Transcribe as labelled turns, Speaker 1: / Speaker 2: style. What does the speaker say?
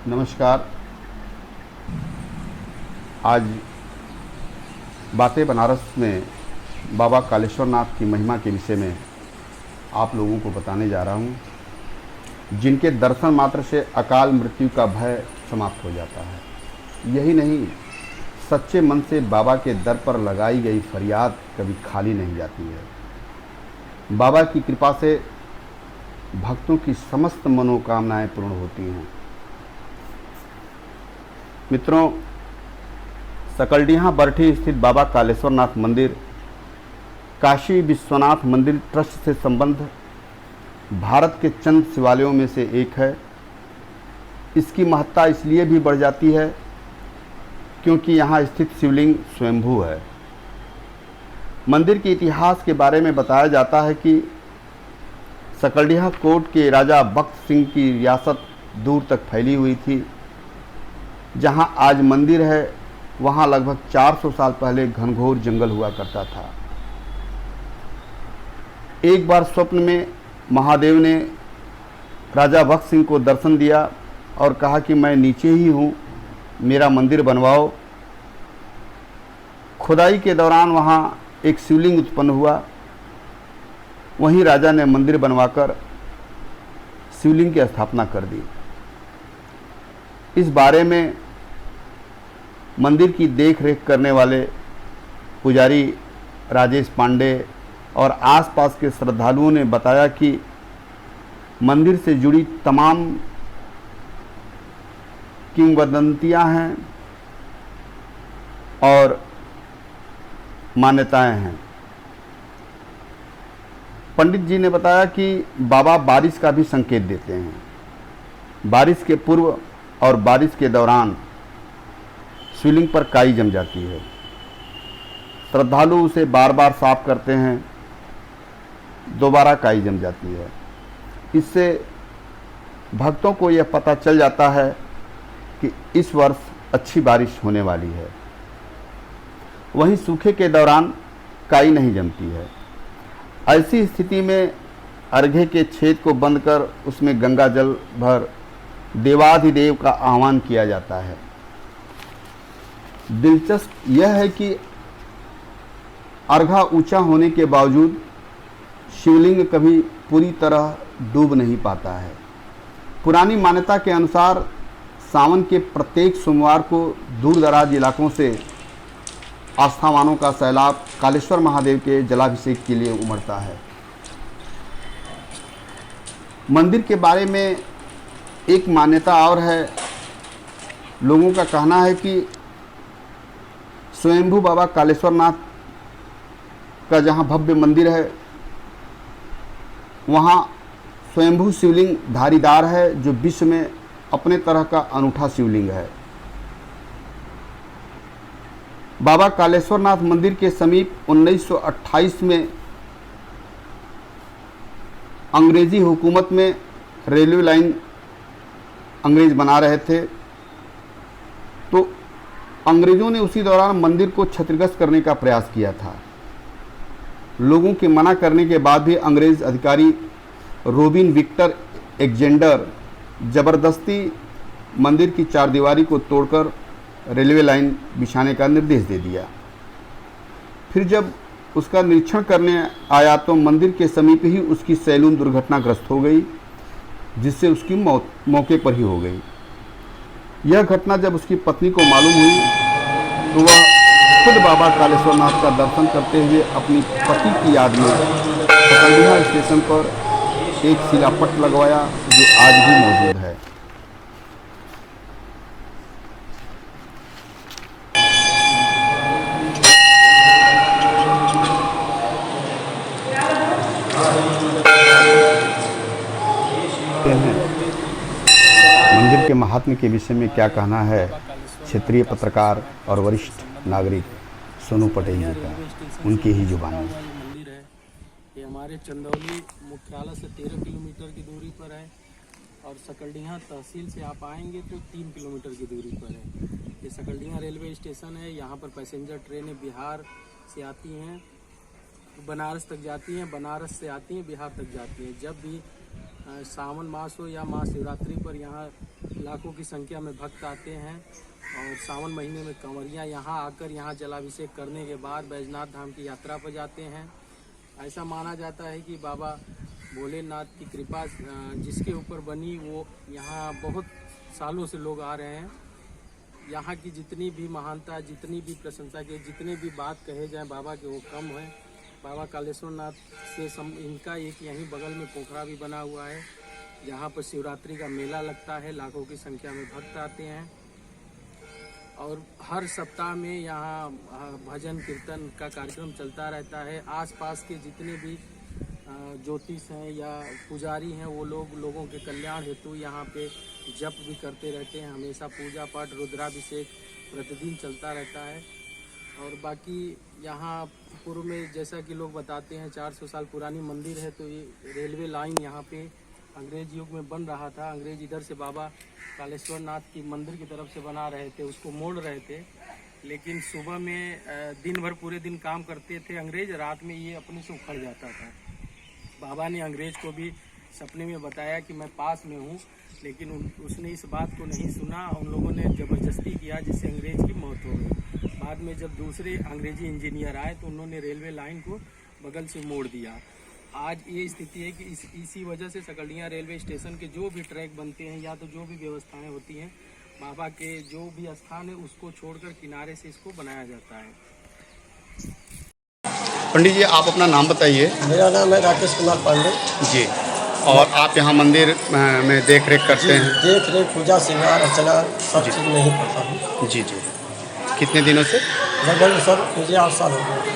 Speaker 1: नमस्कार। आज बातें बनारस में बाबा कालेश्वर नाथ की महिमा के विषय में आप लोगों को बताने जा रहा हूँ, जिनके दर्शन मात्र से अकाल मृत्यु का भय समाप्त हो जाता है। यही नहीं, सच्चे मन से बाबा के दर पर लगाई गई फरियाद कभी खाली नहीं जाती है। बाबा की कृपा से भक्तों की समस्त मनोकामनाएं पूर्ण होती हैं। मित्रों, सकलडीहा बरठी स्थित बाबा कालेश्वर नाथ मंदिर काशी विश्वनाथ मंदिर ट्रस्ट से संबद्ध भारत के चंद शिवालयों में से एक है। इसकी महत्ता इसलिए भी बढ़ जाती है क्योंकि यहाँ स्थित शिवलिंग स्वयंभू है। मंदिर के इतिहास के बारे में बताया जाता है कि सकलडीहा कोट के राजा बख्त सिंह की रियासत दूर तक फैली हुई थी। जहां आज मंदिर है, वहां लगभग 400 साल पहले घनघोर जंगल हुआ करता था। एक बार स्वप्न में महादेव ने राजा बख्त सिंह को दर्शन दिया और कहा कि मैं नीचे ही हूँ, मेरा मंदिर बनवाओ। खुदाई के दौरान वहाँ एक शिवलिंग उत्पन्न हुआ। वहीं राजा ने मंदिर बनवाकर शिवलिंग की स्थापना कर दी। इस बारे में मंदिर की देख रेख करने वाले पुजारी राजेश पांडे और आसपास के श्रद्धालुओं ने बताया कि मंदिर से जुड़ी तमाम किंवदंतियां हैं और मान्यताएं हैं। पंडित जी ने बताया कि बाबा बारिश का भी संकेत देते हैं। बारिश के पूर्व और बारिश के दौरान शिवलिंग पर काई जम जाती है। श्रद्धालु उसे बार बार साफ करते हैं, दोबारा काई जम जाती है। इससे भक्तों को यह पता चल जाता है कि इस वर्ष अच्छी बारिश होने वाली है। वहीं सूखे के दौरान काई नहीं जमती है। ऐसी स्थिति में अर्घ्य के छेद को बंद कर उसमें गंगा जल भर देवाधिदेव का आह्वान किया जाता है। दिलचस्प यह है कि अर्घा ऊंचा होने के बावजूद शिवलिंग कभी पूरी तरह डूब नहीं पाता है। पुरानी मान्यता के अनुसार सावन के प्रत्येक सोमवार को दूर दराज इलाकों से आस्थावानों का सैलाब कालेश्वर महादेव के जलाभिषेक के लिए उमड़ता है। मंदिर के बारे में एक मान्यता और है। लोगों का कहना है कि स्वयंभू बाबा कालेश्वर नाथ का जहाँ भव्य मंदिर है, वहाँ स्वयंभू शिवलिंग धारीदार है, जो विश्व में अपने तरह का अनूठा शिवलिंग है। बाबा कालेश्वर नाथ मंदिर के समीप 1928 में अंग्रेजी हुकूमत में रेलवे लाइन अंग्रेज बना रहे थे, तो अंग्रेज़ों ने उसी दौरान मंदिर को क्षतिग्रस्त करने का प्रयास किया था। लोगों के मना करने के बाद भी अंग्रेज़ अधिकारी रोबिन विक्टर एलेक्जेंडर ज़बरदस्ती मंदिर की चारदीवारी को तोड़कर रेलवे लाइन बिछाने का निर्देश दे दिया। फिर जब उसका निरीक्षण करने आया तो मंदिर के समीप ही उसकी सैलून दुर्घटनाग्रस्त हो गई, जिससे उसकी मौत मौके पर ही हो गई। यह घटना जब उसकी पत्नी को मालूम हुई तो वह खुद बाबा कालेश्वर नाथ का दर्शन करते हुए अपनी पति की याद में सकलडीहा स्टेशन पर एक शिलापट लगवाया, जो आज भी मौजूद है। मंदिर के महात्म्य के विषय में क्या कहना है क्षेत्रीय पत्रकार और वरिष्ठ नागरिक सोनू पटेल जी का, उनकी ही जुबानी।
Speaker 2: मंदिर है, ये हमारे चंदौली मुख्यालय से 13 किलोमीटर की दूरी पर है और सकलडीहा तहसील से आप आएंगे तो 3 किलोमीटर की दूरी पर है। ये सकलडीहा रेलवे स्टेशन है। यहाँ पर पैसेंजर ट्रेनें बिहार से आती हैं, बनारस तक जाती हैं, बनारस से आती हैं, बिहार तक जाती हैं। जब भी सावन मास हो या महाशिवरात्रि पर यहाँ लाखों की संख्या में भक्त आते हैं और सावन महीने में कंवरियाँ यहाँ आकर यहाँ जलाभिषेक करने के बाद बैजनाथ धाम की यात्रा पर जाते हैं। ऐसा माना जाता है कि बाबा भोलेनाथ की कृपा जिसके ऊपर बनी वो यहाँ बहुत सालों से लोग आ रहे हैं। यहाँ की जितनी भी महानता, जितनी भी प्रशंसा की, जितने भी बात कहे जाएं बाबा के वो कम है। बाबा कालेश्वर नाथ से इनका एक यहीं बगल में पोखरा भी बना हुआ है, जहाँ पर शिवरात्रि का मेला लगता है, लाखों की संख्या में भक्त आते हैं और हर सप्ताह में यहाँ भजन कीर्तन का कार्यक्रम चलता रहता है। आसपास के जितने भी ज्योतिष हैं या पुजारी हैं वो लोगों के कल्याण हेतु यहाँ पे जप भी करते रहते हैं। हमेशा पूजा पाठ, रुद्राभिषेक प्रतिदिन चलता रहता है। और बाकी यहाँ पूर्व में जैसा कि लोग बताते हैं 400 साल पुरानी मंदिर है, तो ये रेलवे लाइन यहाँ पे अंग्रेज युग में बन रहा था। अंग्रेज इधर से बाबा कालेश्वर नाथ की मंदिर की तरफ से बना रहे थे, उसको मोड़ रहे थे, लेकिन सुबह में दिन भर पूरे दिन काम करते थे अंग्रेज, रात में ये अपने से उखड़ जाता था। बाबा ने अंग्रेज को भी सपने में बताया कि मैं पास में हूँ, लेकिन उसने इस बात को नहीं सुना। उन लोगों ने ज़बरदस्ती किया जिससे अंग्रेज की मौत हो गई। बाद में जब दूसरे अंग्रेजी इंजीनियर आए तो उन्होंने रेलवे लाइन को बगल से मोड़ दिया। आज ये स्थिति है कि इसी वजह से सकल्डियाँ रेलवे स्टेशन के जो भी ट्रैक बनते हैं या तो जो भी व्यवस्थाएं होती हैं, बाबा के जो भी स्थान है उसको छोड़कर किनारे से इसको बनाया जाता है।
Speaker 1: पंडित जी, आप अपना नाम बताइए।
Speaker 3: मेरा नाम है राकेश कुमार पांडे
Speaker 1: जी। और आप यहाँ मंदिर में देख रेख करते हैं?
Speaker 3: देख रेख, पूजा, श्रृंगार, अर्चना सब चीज़ में ही करता हूँ।
Speaker 1: जी जी। कितने दिनों से?
Speaker 3: लगभग सर मुझे 8 साल हो गए।